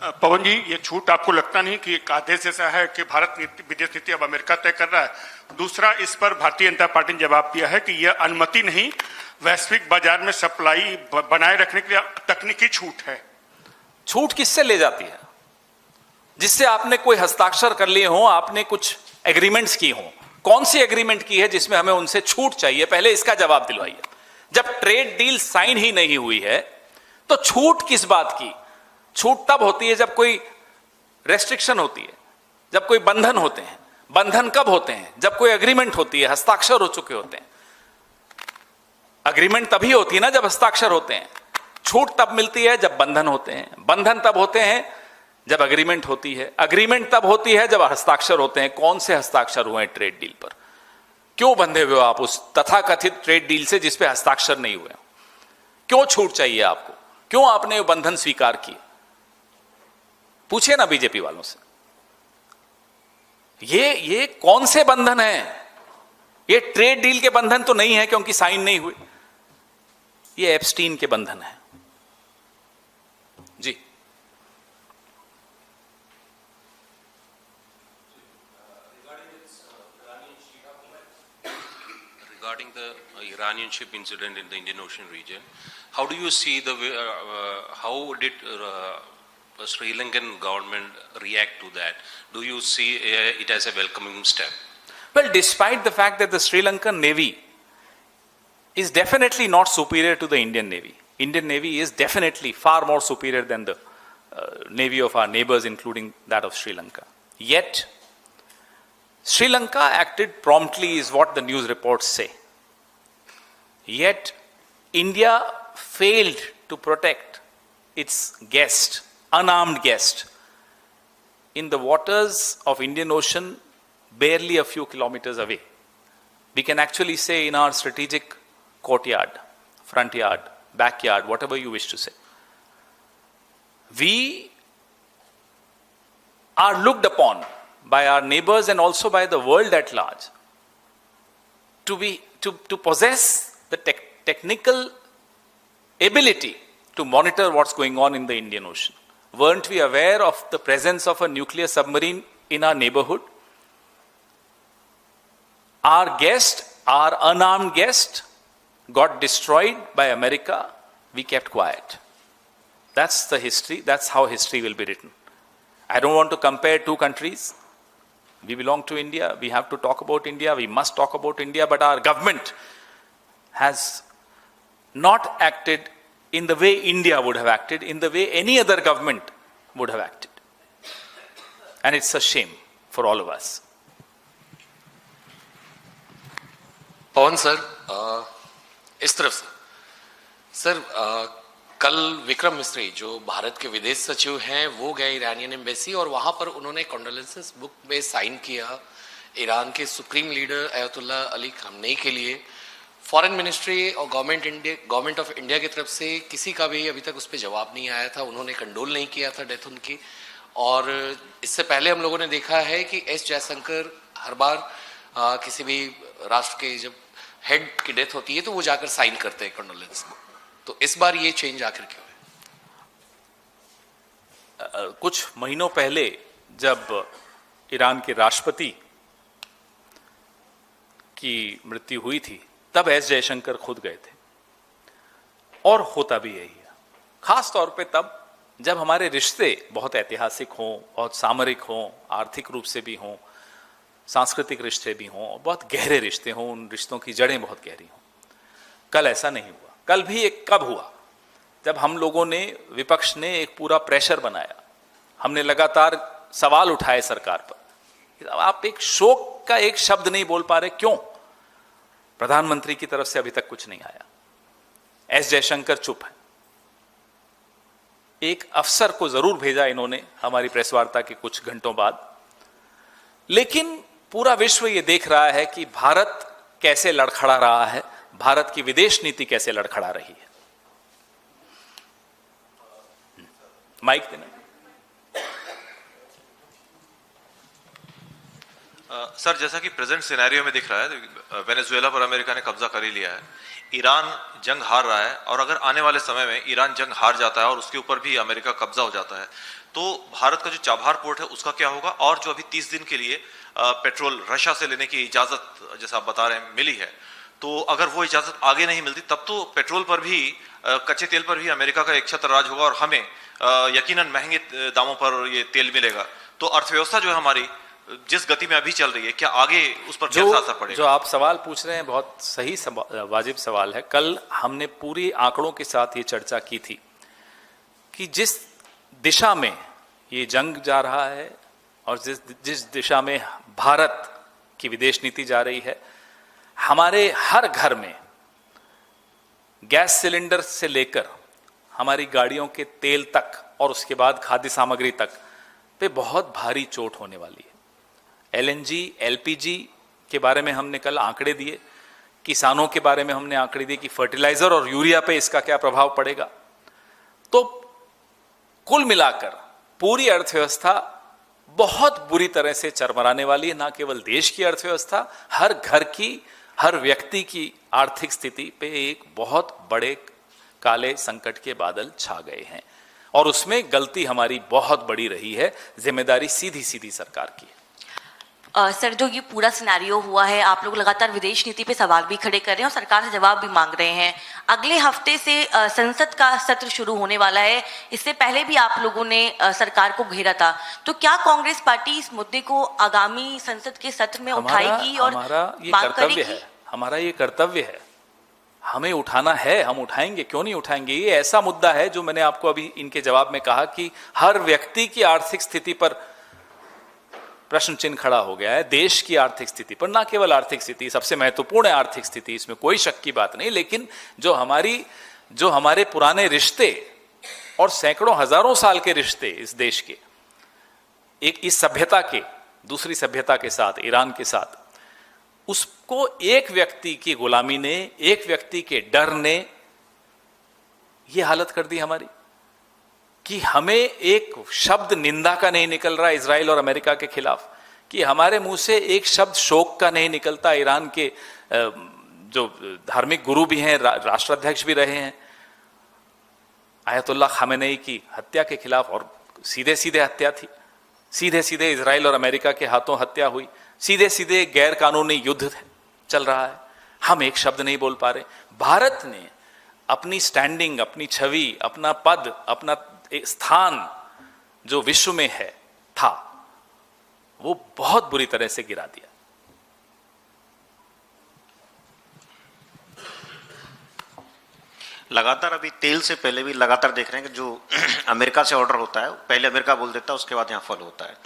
पवन जी, ये छूट आपको लगता नहीं कि एक आदेश ऐसा है कि भारत विदेश नीति अब अमेरिका तय कर रहा है? दूसरा, इस पर भारतीय जनता पार्टी ने जवाब दिया है कि यह अनुमति नहीं, वैश्विक बाजार में सप्लाई बनाए रखने के लिए तकनीकी छूट है। छूट किससे ले जाती है? जिससे आपने कोई हस्ताक्षर कर लिए हो, आपने कुछ एग्रीमेंट्स की हो। कौन सी एग्रीमेंट की है जिसमें हमें उनसे छूट चाहिए? पहले इसका जवाब दिलवाइए। जब ट्रेड डील साइन ही नहीं हुई है तो छूट किस बात की? छूट तब होती है जब कोई रेस्ट्रिक्शन होती है, जब कोई बंधन होते हैं। बंधन कब होते हैं? जब कोई एग्रीमेंट होती है, हस्ताक्षर हो चुके होते हैं। एग्रीमेंट तभी होती है ना जब हस्ताक्षर होते हैं। छूट तब मिलती है जब बंधन होते हैं। बंधन तब होते हैं जब एग्रीमेंट होती है। एग्रीमेंट तब होती है जब हस्ताक्षर होते हैं। कौन से हस्ताक्षर हुए हैं ट्रेड डील पर? क्यों बंधे हुए हो आप उस तथाकथित ट्रेड डील से जिस पे हस्ताक्षर नहीं हुए? क्यों छूट चाहिए आपको? क्यों आपने वो बंधन स्वीकार किए? पूछिए ना बीजेपी वालों से। ये कौन से बंधन है? ये ट्रेड डील के बंधन तो नहीं है क्योंकि साइन नहीं हुए। ये एप्स्टीन के बंधन है जी। Regarding the Iranian ship incident in the Indian Ocean region, how do you see how did Sri Lankan government react to that? Do you see it as a welcoming step? Well, despite the fact that the Sri Lankan Navy is definitely not superior to the Indian Navy. Indian Navy is definitely far more superior than the Navy of our neighbors, including that of Sri Lanka. Yet, Sri Lanka acted promptly is what the news reports say. Yet, India failed to protect its guest, unarmed guest, in the waters of Indian Ocean, barely a few kilometers away. We can actually say in our strategic courtyard, front yard, backyard, whatever you wish to say. We are looked upon by our neighbors and also by the world at large to possess the technical ability to monitor what's going on in the Indian Ocean. Weren't we aware of the presence of a nuclear submarine in our neighborhood? Our guest, our unarmed guest, got destroyed by America. We kept quiet. That's the history. That's how history will be written. I don't want to compare two countries. We belong to India. We have to talk about India. We must talk about India. But our government has not acted in the way India would have acted, in the way any other government would have acted. And it's a shame for all of us. Pawan sir, इस तरफ से sir, कल विक्रम मिस्री जो भारत के विदेश सचिव हैं वो गए ईरानियन एम्बेसी और वहाँ पर उन्होंने कॉन्डोलेंसेस बुक में साइन किया ईरान के सुप्रीम लीडर अयतुल्ला अली खामनेई के लिए। फॉरेन मिनिस्ट्री और गवर्नमेंट ऑफ इंडिया की तरफ से किसी का भी अभी तक उस पर जवाब नहीं आया था। उन्होंने कंडोल नहीं किया था डेथ उनकी। और इससे पहले हम लोगों ने देखा है कि एस जयशंकर हर बार किसी भी राष्ट्र के जब हेड की डेथ होती है तो वो जाकर साइन करते हैं कंडोलेंस बुक। तो इस बार ये चेंज आखिर क्यों है? कुछ महीनों पहले जब ईरान के राष्ट्रपति की मृत्यु हुई थी तब एस जयशंकर खुद गए थे और होता भी यही है। खास तौर पे तब जब हमारे रिश्ते बहुत ऐतिहासिक हों, बहुत सामरिक हों, आर्थिक रूप से भी हों, सांस्कृतिक रिश्ते भी हों, बहुत गहरे रिश्ते हों, उन रिश्तों की जड़ें बहुत गहरी हों। कल ऐसा नहीं हुआ। कल भी एक कब हुआ जब हम लोगों ने, विपक्ष ने एक पूरा प्रेशर बनाया। हमने लगातार सवाल उठाए सरकार पर। आप एक शोक का एक शब्द नहीं बोल पा रहे, क्यों? प्रधानमंत्री की तरफ से अभी तक कुछ नहीं आया। एस जयशंकर चुप है। एक अफसर को जरूर भेजा इन्होंने हमारी प्रेस वार्ता के कुछ घंटों बाद, लेकिन पूरा विश्व ये देख रहा है कि भारत कैसे लड़खड़ा रहा है, भारत की विदेश नीति कैसे लड़खड़ा रही है। माइक देना। सर, जैसा कि प्रेजेंट सिनेरियो में दिख रहा है, वेनेजुएला पर अमेरिका ने कब्जा कर ही लिया है, ईरान जंग हार रहा है, और अगर आने वाले समय में ईरान जंग हार जाता है और उसके ऊपर भी अमेरिका कब्जा हो जाता है, तो भारत का जो चाबहार पोर्ट है उसका क्या होगा? और जो अभी 30 दिन के लिए पेट्रोल रशिया से लेने की इजाजत, जैसा आप बता रहे हैं, मिली है, तो अगर वो इजाजत आगे नहीं मिलती तब तो पेट्रोल पर भी, कच्चे तेल पर भी अमेरिका का एक छत्र राज होगा और हमें यकीनन महंगे दामों पर ये तेल मिलेगा। तो अर्थव्यवस्था जो है हमारी जिस गति में अभी चल रही है, क्या आगे उस पर कैसा असर पड़ेगा? जो आप सवाल पूछ रहे हैं बहुत सही वाजिब सवाल है। कल हमने पूरी आंकड़ों के साथ ये चर्चा की थी कि जिस दिशा में ये जंग जा रहा है और जिस दिशा में भारत की विदेश नीति जा रही है, हमारे हर घर में गैस सिलेंडर से लेकर हमारी गाड़ियों के तेल तक और उसके बाद खाद्य सामग्री तक पे बहुत भारी चोट होने वाली है। एलएनजी, एलपीजी के बारे में हमने कल आंकड़े दिए, किसानों के बारे में हमने आंकड़े दिए कि फर्टिलाइजर और यूरिया पे इसका क्या प्रभाव पड़ेगा। तो कुल मिलाकर पूरी अर्थव्यवस्था बहुत बुरी तरह से चरमराने वाली है। ना केवल देश की अर्थव्यवस्था, हर घर की, हर व्यक्ति की आर्थिक स्थिति पे एक बहुत बड़े काले संकट के बादल छा गए हैं और उसमें गलती हमारी बहुत बड़ी रही है। जिम्मेदारी सीधी सीधी सरकार की है। सर, जो ये पूरा सिनेरियो हुआ है, आप लोग लगातार विदेश नीति पे सवाल भी खड़े कर रहे हैं और सरकार से जवाब भी मांग रहे हैं। अगले हफ्ते से संसद का सत्र शुरू होने वाला है। इससे पहले भी आप लोगों ने सरकार को घेरा था, तो क्या कांग्रेस पार्टी इस मुद्दे को आगामी संसद के सत्र में उठाएगी और मांग करेगी? हमारा ये कर्तव्य है, हमें उठाना है, हम उठाएंगे, क्यों नहीं उठाएंगे। ये ऐसा मुद्दा है जो मैंने आपको अभी इनके जवाब में कहा कि हर व्यक्ति की आर्थिक स्थिति पर प्रश्न चिन्ह खड़ा हो गया है। देश की आर्थिक स्थिति पर, ना केवल आर्थिक स्थिति, सबसे महत्वपूर्ण है आर्थिक स्थिति, इसमें कोई शक की बात नहीं, लेकिन जो हमारे पुराने रिश्ते और सैकड़ों हजारों साल के रिश्ते इस देश के, एक इस सभ्यता के दूसरी सभ्यता के साथ, ईरान के साथ, उसको एक व्यक्ति की गुलामी ने, एक व्यक्ति के डर ने यह हालत कर दी हमारी कि हमें एक शब्द निंदा का नहीं निकल रहा इजराइल और अमेरिका के खिलाफ, कि हमारे मुंह से एक शब्द शोक का नहीं निकलता। ईरान के जो धार्मिक गुरु भी हैं, राष्ट्राध्यक्ष भी रहे हैं, आयतुल्लाह खामेनेई की हत्या के खिलाफ, और सीधे सीधे हत्या थी, सीधे सीधे इजराइल और अमेरिका के हाथों हत्या हुई, सीधे सीधे गैर कानूनी युद्ध चल रहा है, हम एक शब्द नहीं बोल पा रहे। भारत ने अपनी स्टैंडिंग, अपनी छवि, अपना पद, अपना एक स्थान जो विश्व में था, वो बहुत बुरी तरह से गिरा दिया। लगातार अभी तेल से पहले भी लगातार देख रहे हैं कि जो अमेरिका से ऑर्डर होता है, पहले अमेरिका बोल देता है, उसके बाद यहाँ फॉलो होता है।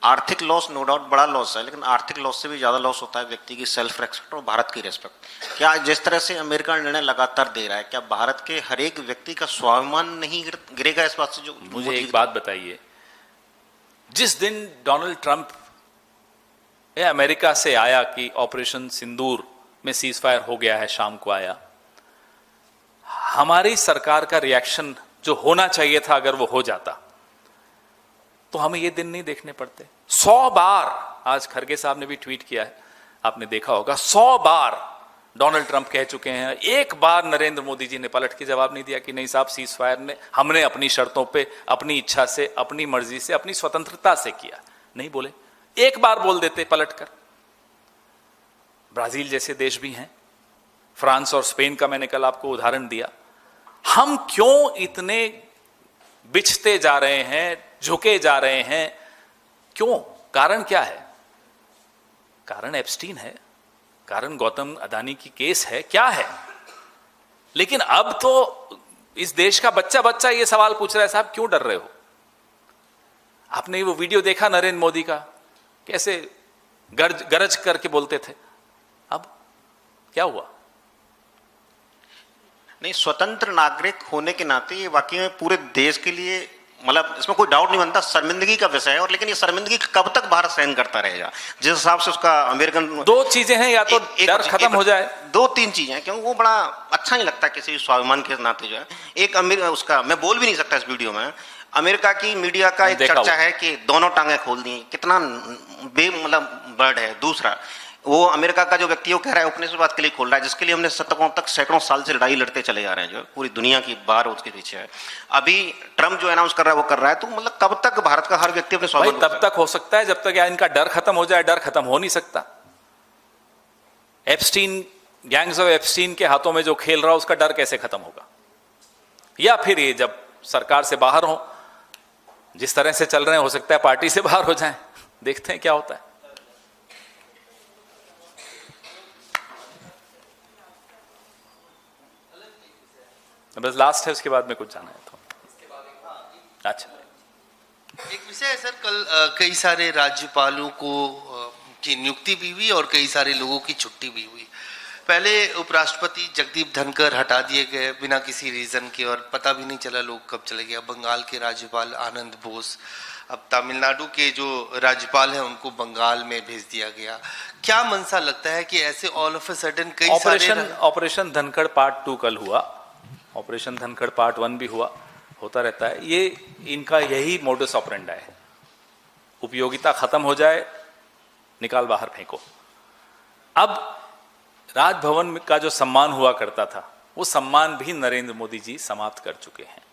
आर्थिक लॉस नो डाउट बड़ा लॉस है, लेकिन आर्थिक लॉस से भी ज्यादा लॉस होता है व्यक्ति की सेल्फ रेस्पेक्ट और भारत की रेस्पेक्ट। क्या जिस तरह से अमेरिका निर्णय लगातार दे रहा है, क्या भारत के हर एक व्यक्ति का स्वाभिमान नहीं गिरेगा इस बात से? जो मुझे एक बात बताइए, जिस दिन डोनाल्ड ट्रंप अमेरिका से आया कि ऑपरेशन सिंदूर में सीज फायर हो गया है, शाम को आया, हमारी सरकार का रिएक्शन जो होना चाहिए था, अगर वो हो जाता तो हमें ये दिन नहीं देखने पड़ते। 100 बार, आज खरगे साहब ने भी ट्वीट किया है, आपने देखा होगा, 100 बार डोनाल्ड ट्रंप कह चुके हैं, एक बार नरेंद्र मोदी जी ने पलट के जवाब नहीं दिया कि नहीं साहब, सीज फायर ने हमने अपनी शर्तों पे, अपनी इच्छा से, अपनी मर्जी से, अपनी स्वतंत्रता से किया। नहीं बोले, एक बार बोल देते पलट कर। ब्राजील जैसे देश भी हैं, फ्रांस और स्पेन का मैंने कल आपको उदाहरण दिया। हम क्यों इतने बिछते जा रहे हैं, झुके जा रहे हैं, क्यों? कारण क्या है? कारण एप्स्टीन है, कारण गौतम अदानी की केस है, क्या है? लेकिन अब तो इस देश का बच्चा बच्चा ये सवाल पूछ रहा है, साहब क्यों डर रहे हो? आपने वो वीडियो देखा नरेंद्र मोदी का, कैसे गरज करके बोलते थे, अब क्या हुआ? नहीं, स्वतंत्र नागरिक होने के नाते ये वाकई में पूरे देश के लिए, मतलब इसमें कोई डाउट नहीं बनता, शर्मिंदगी का विषय है। और लेकिन ये शर्मिंदगी कब तक भारत सहन करता रहेगा? जिस हिसाब से उसका अमेरिकन, दो चीजें हैं, या तो डर खत्म हो जाए, दो तीन चीजें हैं, क्योंकि वो बड़ा अच्छा नहीं लगता किसी स्वाभिमान के नाते जो है। एक उसका मैं बोल भी नहीं सकता इस वीडियो में, अमेरिका की मीडिया का एक चर्चा है कि दोनों टांगें खोल दी। कितना मतलब बर्ड है। दूसरा, वो अमेरिका का जो व्यक्ति है वो कह रहा है उपनिवेशवाद के लिए खोल रहा है, जिसके लिए हमने शतकों तक सैकड़ों साल से लड़ाई लड़ते चले जा रहे हैं, जो पूरी दुनिया की बाहर उसके पीछे है। अभी ट्रम्प जो अनाउंस कर रहा है वो कर रहा है, तो मतलब कब तक भारत का हर व्यक्ति अपने भाई स्वाभिमान तब तक हो सकता है जब तक या इनका डर खत्म हो जाए। डर खत्म हो नहीं सकता। एप्स्टीन, गैंग्स ऑफ एप्स्टीन के हाथों में जो खेल रहा है उसका डर कैसे खत्म होगा? या फिर ये जब सरकार से बाहर हो, जिस तरह से चल रहे हैं, हो सकता है पार्टी से बाहर हो जाएं। देखते हैं क्या होता है। बस लास्ट है, उसके बाद में कुछ जाना है तो अच्छा। एक विषय है सर, कल कई सारे राज्यपालों की नियुक्ति भी हुई और कई सारे लोगों की छुट्टी भी हुई। पहले उपराष्ट्रपति जगदीप धनखड़ हटा दिए गए बिना किसी रीजन के और पता भी नहीं चला लोग कब चले गए। बंगाल के राज्यपाल आनंद बोस, अब तमिलनाडु के जो राज्यपाल हैं उनको बंगाल में भेज दिया गया। क्या मनसा लगता है कि ऐसे ऑल ऑफ अ सडन कई सारे ऑपरेशन धनखड़ पार्ट 2 कल हुआ, ऑपरेशन धनखड़ पार्ट 1 भी हुआ, होता रहता है। ये इनका यही मोडस ऑपरेंडा है, उपयोगिता खत्म हो जाए, निकाल बाहर फेंको। अब राजभवन का जो सम्मान हुआ करता था, वो सम्मान भी नरेंद्र मोदी जी समाप्त कर चुके हैं।